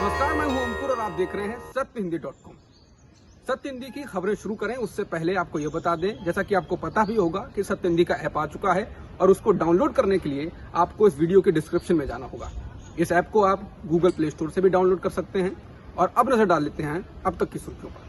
नमस्कार, मैं हूं अंकुर और आप देख रहे हैं सत्यहिंदी.com। सत्य हिंदी की खबरें शुरू करें उससे पहले आपको यह बता दें, जैसा कि आपको पता भी होगा कि सत्य हिंदी का ऐप आ चुका है और उसको डाउनलोड करने के लिए आपको इस वीडियो के डिस्क्रिप्शन में जाना होगा। इस ऐप को आप गूगल प्ले स्टोर से भी डाउनलोड कर सकते हैं। और अब नजर डाल लेते हैं अब तक की सुर्खियों पर।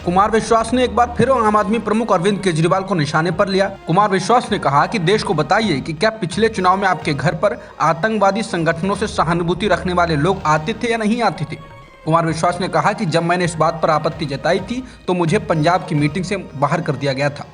कुमार विश्वास ने एक बार फिर आम आदमी प्रमुख अरविंद केजरीवाल को निशाने पर लिया। कुमार विश्वास ने कहा कि देश को बताइए कि क्या पिछले चुनाव में आपके घर पर आतंकवादी संगठनों से सहानुभूति रखने वाले लोग आते थे या नहीं आते थे। कुमार विश्वास ने कहा कि जब मैंने इस बात पर आपत्ति जताई थी तो मुझे पंजाब की मीटिंग से बाहर कर दिया गया था।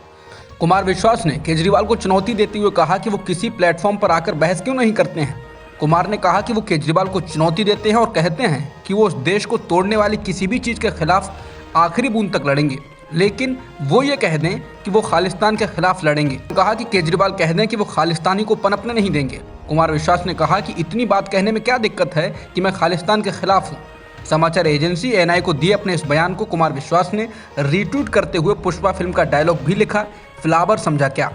कुमार विश्वास ने केजरीवाल को चुनौती देते हुए कहा कि वो किसी प्लेटफॉर्म पर आकर बहस क्यों नहीं करते हैं। कुमार ने कहा कि वो केजरीवाल को चुनौती देते हैं और कहते हैं कि वो उस देश को तोड़ने वाली किसी भी चीज़ के खिलाफ आखिरी बूंद तक लड़ेंगे, लेकिन वो ये कह दें कि वो खालिस्तान के खिलाफ लड़ेंगे। कहा कि केजरीवाल कह दें कि वो खालिस्तानी को पनपने नहीं देंगे। कुमार विश्वास ने कहा कि इतनी बात कहने में क्या दिक्कत है कि मैं खालिस्तान के खिलाफ हूँ। समाचार एजेंसी एएनआई को दिए अपने इस बयान को कुमार विश्वास ने रीट्वीट करते हुए पुष्पा फिल्म का डायलॉग भी लिखा, फ्लावर समझा क्या।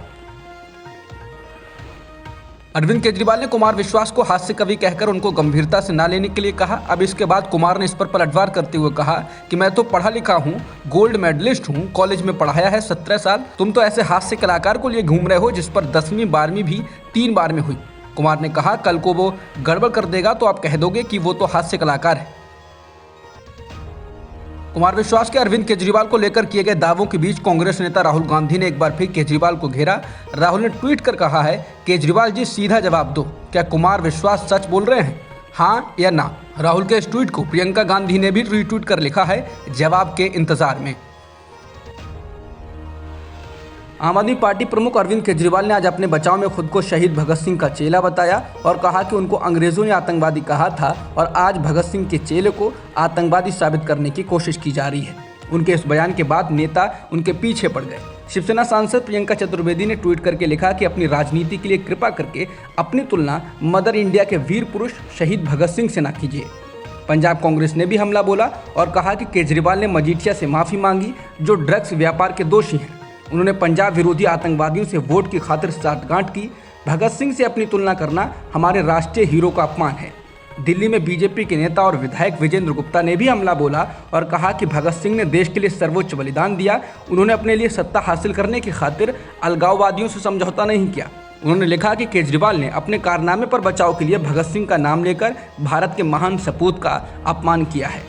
अरविंद केजरीवाल ने कुमार विश्वास को हास्य कवि कहकर उनको गंभीरता से ना लेने के लिए कहा। अब इसके बाद कुमार ने इस पर पलटवार करते हुए कहा कि मैं तो पढ़ा लिखा हूँ, गोल्ड मेडलिस्ट हूँ, कॉलेज में पढ़ाया है 17 साल। तुम तो ऐसे हास्य कलाकार को लिए घूम रहे हो जिस पर 10वीं 12वीं भी 3 बार में हुई। कुमार ने कहा कल को वो गड़बड़ कर देगा तो आप कह दोगे कि वो तो हास्य कलाकार है। कुमार विश्वास के अरविंद केजरीवाल को लेकर किए गए दावों के बीच कांग्रेस नेता राहुल गांधी ने एक बार फिर केजरीवाल को घेरा। राहुल ने ट्वीट कर कहा है, केजरीवाल जी सीधा जवाब दो, क्या कुमार विश्वास सच बोल रहे हैं, हाँ या ना। राहुल के इस ट्वीट को प्रियंका गांधी ने भी रीट्वीट कर लिखा है, जवाब के इंतजार में। आम आदमी पार्टी प्रमुख अरविंद केजरीवाल ने आज अपने बचाव में खुद को शहीद भगत सिंह का चेला बताया और कहा कि उनको अंग्रेजों ने आतंकवादी कहा था और आज भगत सिंह के चेले को आतंकवादी साबित करने की कोशिश की जा रही है। उनके इस बयान के बाद नेता उनके पीछे पड़ गए। शिवसेना सांसद प्रियंका चतुर्वेदी ने ट्वीट करके लिखा कि अपनी राजनीति के लिए कृपा करके अपनी तुलना मदर इंडिया के वीर पुरुष शहीद भगत सिंह से न कीजिए। पंजाब कांग्रेस ने भी हमला बोला और कहा कि केजरीवाल ने मजीठिया से माफ़ी मांगी जो ड्रग्स व्यापार के दोषी हैं। उन्होंने पंजाब विरोधी आतंकवादियों से वोट की खातिर साठगांठ की। भगत सिंह से अपनी तुलना करना हमारे राष्ट्रीय हीरो का अपमान है। दिल्ली में बीजेपी के नेता और विधायक विजेंद्र गुप्ता ने भी हमला बोला और कहा कि भगत सिंह ने देश के लिए सर्वोच्च बलिदान दिया। उन्होंने अपने लिए सत्ता हासिल करने की खातिर अलगाववादियों से समझौता नहीं किया। उन्होंने लिखा कि केजरीवाल ने अपने कारनामे पर बचाव के लिए भगत सिंह का नाम लेकर भारत के महान सपूत का अपमान किया है।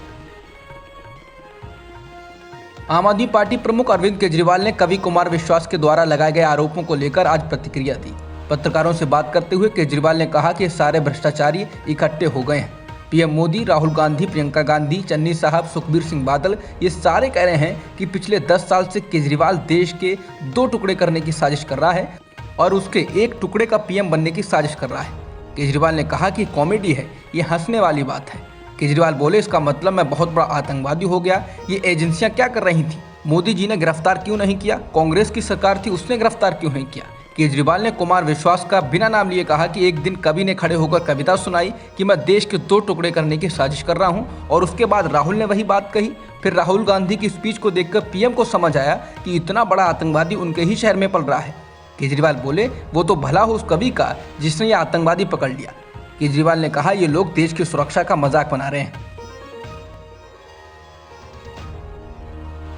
आम आदमी पार्टी प्रमुख अरविंद केजरीवाल ने कवि कुमार विश्वास के द्वारा लगाए गए आरोपों को लेकर आज प्रतिक्रिया दी। पत्रकारों से बात करते हुए केजरीवाल ने कहा कि सारे भ्रष्टाचारी इकट्ठे हो गए हैं। पीएम मोदी, राहुल गांधी, प्रियंका गांधी, चन्नी साहब, सुखबीर सिंह बादल, ये सारे कह रहे हैं कि पिछले 10 साल से केजरीवाल देश के 2 टुकड़े करने की साजिश कर रहा है और उसके 1 टुकड़े का पीएम बनने की साजिश कर रहा है। केजरीवाल ने कहा कि कॉमेडी है, ये हंसने वाली बात है। केजरीवाल बोले इसका मतलब मैं बहुत बड़ा आतंकवादी हो गया। ये एजेंसियां क्या कर रही थी? मोदी जी ने गिरफ्तार क्यों नहीं किया? कांग्रेस की सरकार थी, उसने गिरफ्तार क्यों नहीं किया? केजरीवाल ने कुमार विश्वास का बिना नाम लिए कहा कि एक दिन कवि ने खड़े होकर कविता सुनाई कि मैं देश के 2 टुकड़े करने की साजिश कर रहा हूं और उसके बाद राहुल ने वही बात कही। फिर राहुल गांधी की स्पीच को देखकर पीएम को समझ आया कि इतना बड़ा आतंकवादी उनके ही शहर में पल रहा है। केजरीवाल बोले वो तो भला हो उस कवि का जिसने ये आतंकवादी पकड़ लिया। केजरीवाल ने कहा ये लोग देश की सुरक्षा का मजाक बना रहे हैं।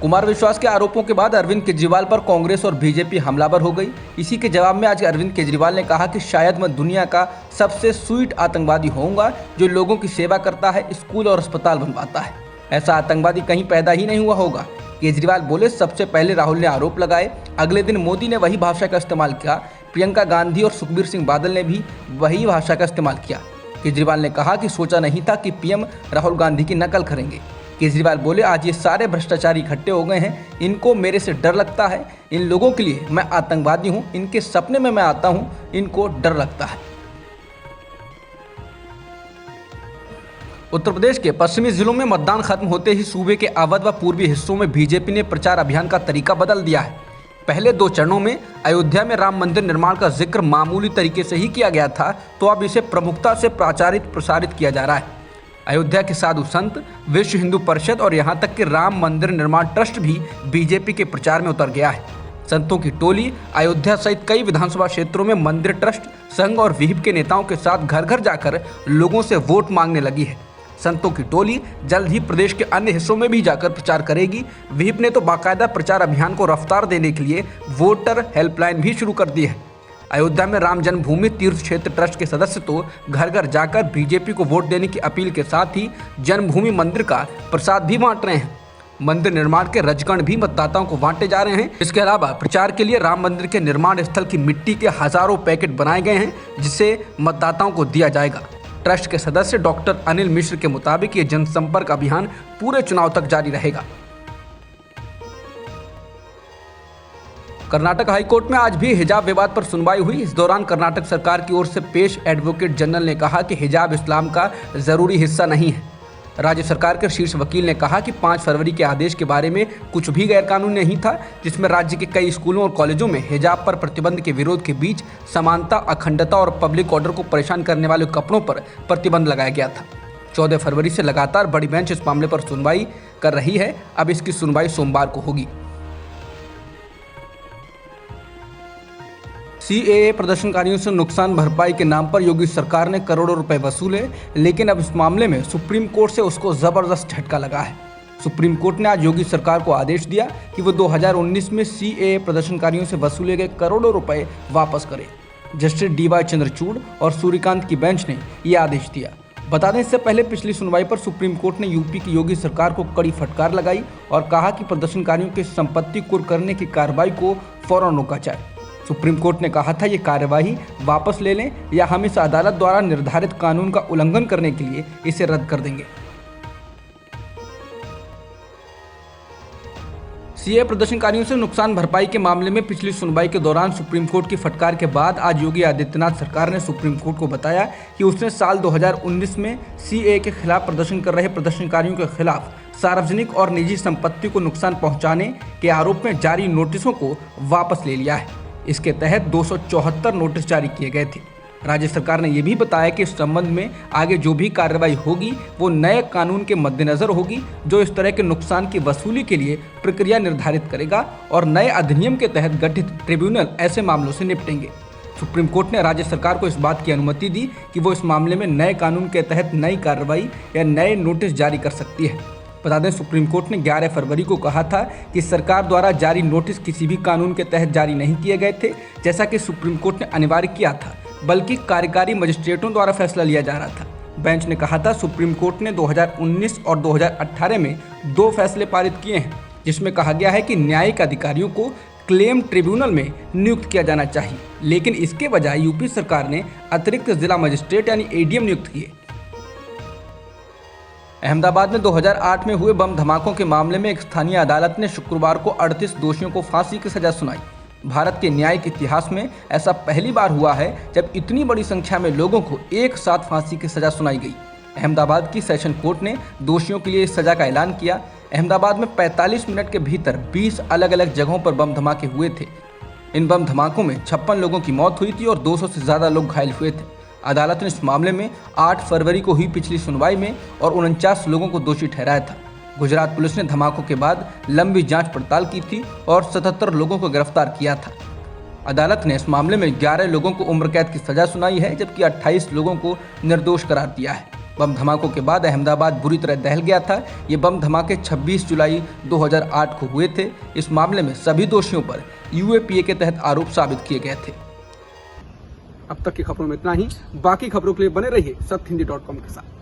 कुमार विश्वास के आरोपों के बाद अरविंद केजरीवाल पर कांग्रेस और बीजेपी हमलावर हो गई। इसी के जवाब में आज अरविंद केजरीवाल ने कहा कि शायद मैं दुनिया का सबसे स्वीट आतंकवादी होऊंगा जो लोगों की सेवा करता है, स्कूल और अस्पताल बनवाता है। ऐसा आतंकवादी कहीं पैदा ही नहीं हुआ होगा। केजरीवाल बोले सबसे पहले राहुल ने आरोप लगाए, अगले दिन मोदी ने वही भाषा का इस्तेमाल किया। प्रियंका गांधी और सुखबीर सिंह बादल ने भी वही भाषा का इस्तेमाल किया। केजरीवाल ने कहा कि सोचा नहीं था कि पीएम राहुल गांधी की नकल करेंगे। केजरीवाल बोले आज ये सारे भ्रष्टाचारी इकट्ठे हो गए हैं, इनको मेरे से डर लगता है। इन लोगों के लिए मैं आतंकवादी हूं, इनके सपने में मैं आता हूं, इनको डर लगता है। उत्तर प्रदेश के पश्चिमी जिलों में मतदान खत्म होते ही सूबे के अवध व पूर्वी हिस्सों में बीजेपी ने प्रचार अभियान का तरीका बदल दिया है। पहले 2 चरणों में अयोध्या में राम मंदिर निर्माण का जिक्र मामूली तरीके से ही किया गया था, तो अब इसे प्रमुखता से प्रचारित किया जा रहा है। अयोध्या के साधु संत, विश्व हिंदू परिषद और यहाँ तक कि राम मंदिर निर्माण ट्रस्ट भी बीजेपी के प्रचार में उतर गया है। संतों की टोली अयोध्या सहित कई विधानसभा क्षेत्रों में मंदिर ट्रस्ट, संघ और विहिप के नेताओं के साथ घर घर जाकर लोगों से वोट मांगने लगी है। संतों की टोली जल्द ही प्रदेश के अन्य हिस्सों में भी जाकर प्रचार करेगी। व्हिप ने तो बाकायदा प्रचार अभियान को रफ्तार देने के लिए वोटर हेल्पलाइन भी शुरू कर दी है। अयोध्या में राम जन्मभूमि तीर्थ क्षेत्र ट्रस्ट के सदस्य तो घर घर जाकर बीजेपी को वोट देने की अपील के साथ ही जन्मभूमि मंदिर का प्रसाद भी बांट रहे हैं। मंदिर निर्माण के रजकण भी मतदाताओं को बांटे जा रहे हैं। इसके अलावा प्रचार के लिए राम मंदिर के निर्माण स्थल की मिट्टी के हजारों पैकेट बनाए गए हैं, जिसे मतदाताओं को दिया जाएगा। ट्रस्ट के सदस्य डॉक्टर अनिल मिश्र के मुताबिक ये जनसंपर्क अभियान पूरे चुनाव तक जारी रहेगा। कर्नाटक हाईकोर्ट में आज भी हिजाब विवाद पर सुनवाई हुई। इस दौरान कर्नाटक सरकार की ओर से पेश एडवोकेट जनरल ने कहा कि हिजाब इस्लाम का जरूरी हिस्सा नहीं है। राज्य सरकार के शीर्ष वकील ने कहा कि 5 फरवरी के आदेश के बारे में कुछ भी गैरकानूनी नहीं था, जिसमें राज्य के कई स्कूलों और कॉलेजों में हिजाब पर प्रतिबंध के विरोध के बीच समानता, अखंडता और पब्लिक ऑर्डर को परेशान करने वाले कपड़ों पर प्रतिबंध लगाया गया था। 14 फरवरी से लगातार बड़ी बेंच इस मामले पर सुनवाई कर रही है। अब इसकी सुनवाई सोमवार को होगी। CAA प्रदर्शनकारियों से नुकसान भरपाई के नाम पर योगी सरकार ने करोड़ों रुपए वसूले, लेकिन अब इस मामले में सुप्रीम कोर्ट से उसको जबरदस्त झटका लगा है। सुप्रीम कोर्ट ने आज योगी सरकार को आदेश दिया कि वो 2019 में CAA प्रदर्शनकारियों से वसूले गए करोड़ों रुपए वापस करे। जस्टिस DY चंद्रचूड़ और सूर्यकांत की बेंच ने ये आदेश दिया। बता दें, इससे पहले पिछली सुनवाई पर सुप्रीम कोर्ट ने यूपी की योगी सरकार को कड़ी फटकार लगाई और कहा कि प्रदर्शनकारियों की संपत्ति कुर्क करने की कार्रवाई को फौरन रोका जाए। सुप्रीम कोर्ट ने कहा था ये कार्यवाही वापस ले लें या हम इस अदालत द्वारा निर्धारित कानून का उल्लंघन करने के लिए इसे रद्द कर देंगे। CAA प्रदर्शनकारियों से नुकसान भरपाई के मामले में पिछली सुनवाई के दौरान सुप्रीम कोर्ट की फटकार के बाद आज योगी आदित्यनाथ सरकार ने सुप्रीम कोर्ट को बताया कि उसने साल 2019 में CAA के खिलाफ प्रदर्शन कर रहे प्रदर्शनकारियों के खिलाफ सार्वजनिक और निजी संपत्ति को नुकसान पहुंचाने के आरोप में जारी नोटिसों को वापस ले लिया है। इसके तहत 274 नोटिस जारी किए गए थे। राज्य सरकार ने यह भी बताया कि इस संबंध में आगे जो भी कार्रवाई होगी वो नए कानून के मद्देनजर होगी, जो इस तरह के नुकसान की वसूली के लिए प्रक्रिया निर्धारित करेगा और नए अधिनियम के तहत गठित ट्रिब्यूनल ऐसे मामलों से निपटेंगे। सुप्रीम कोर्ट ने राज्य सरकार को इस बात की अनुमति दी कि वो इस मामले में नए कानून के तहत नई कार्रवाई या नए नोटिस जारी कर सकती है। बता दें, सुप्रीम कोर्ट ने 11 फरवरी को कहा था कि सरकार द्वारा जारी नोटिस किसी भी कानून के तहत जारी नहीं किए गए थे, जैसा कि सुप्रीम कोर्ट ने अनिवार्य किया था, बल्कि कार्यकारी मजिस्ट्रेटों द्वारा फैसला लिया जा रहा था। बेंच ने कहा था सुप्रीम कोर्ट ने 2019 और 2018 में 2 फैसले पारित किए हैं, जिसमें कहा गया है कि न्यायिक अधिकारियों को क्लेम ट्रिब्यूनल में नियुक्त किया जाना चाहिए, लेकिन इसके बजाय यूपी सरकार ने अतिरिक्त जिला मजिस्ट्रेट यानी ADM नियुक्त किए। अहमदाबाद में 2008 में हुए बम धमाकों के मामले में एक स्थानीय अदालत ने शुक्रवार को 38 दोषियों को फांसी की सजा सुनाई। भारत के न्यायिक इतिहास में ऐसा पहली बार हुआ है जब इतनी बड़ी संख्या में लोगों को एक साथ फांसी की सजा सुनाई गई। अहमदाबाद की सेशन कोर्ट ने दोषियों के लिए इस सजा का ऐलान किया। अहमदाबाद में 45 मिनट के भीतर 20 अलग अलग जगहों पर बम धमाके हुए थे। इन बम धमाकों में 56 लोगों की मौत हुई थी और 200 से ज़्यादा लोग घायल हुए थे। अदालत ने इस मामले में 8 फरवरी को हुई पिछली सुनवाई में और 49 लोगों को दोषी ठहराया था। गुजरात पुलिस ने धमाकों के बाद लंबी जांच पड़ताल की थी और 77 लोगों को गिरफ्तार किया था। अदालत ने इस मामले में 11 लोगों को उम्र कैद की सजा सुनाई है, जबकि 28 लोगों को निर्दोष करार दिया है। बम धमाकों के बाद अहमदाबाद बुरी तरह दहल गया था। ये बम धमाके 26 जुलाई 2008 को हुए थे। इस मामले में सभी दोषियों पर UAPA के तहत आरोप साबित किए गए थे। अब तक की खबरों में इतना ही। बाकी खबरों के लिए बने रहिए सत्यहिंदी.com के साथ।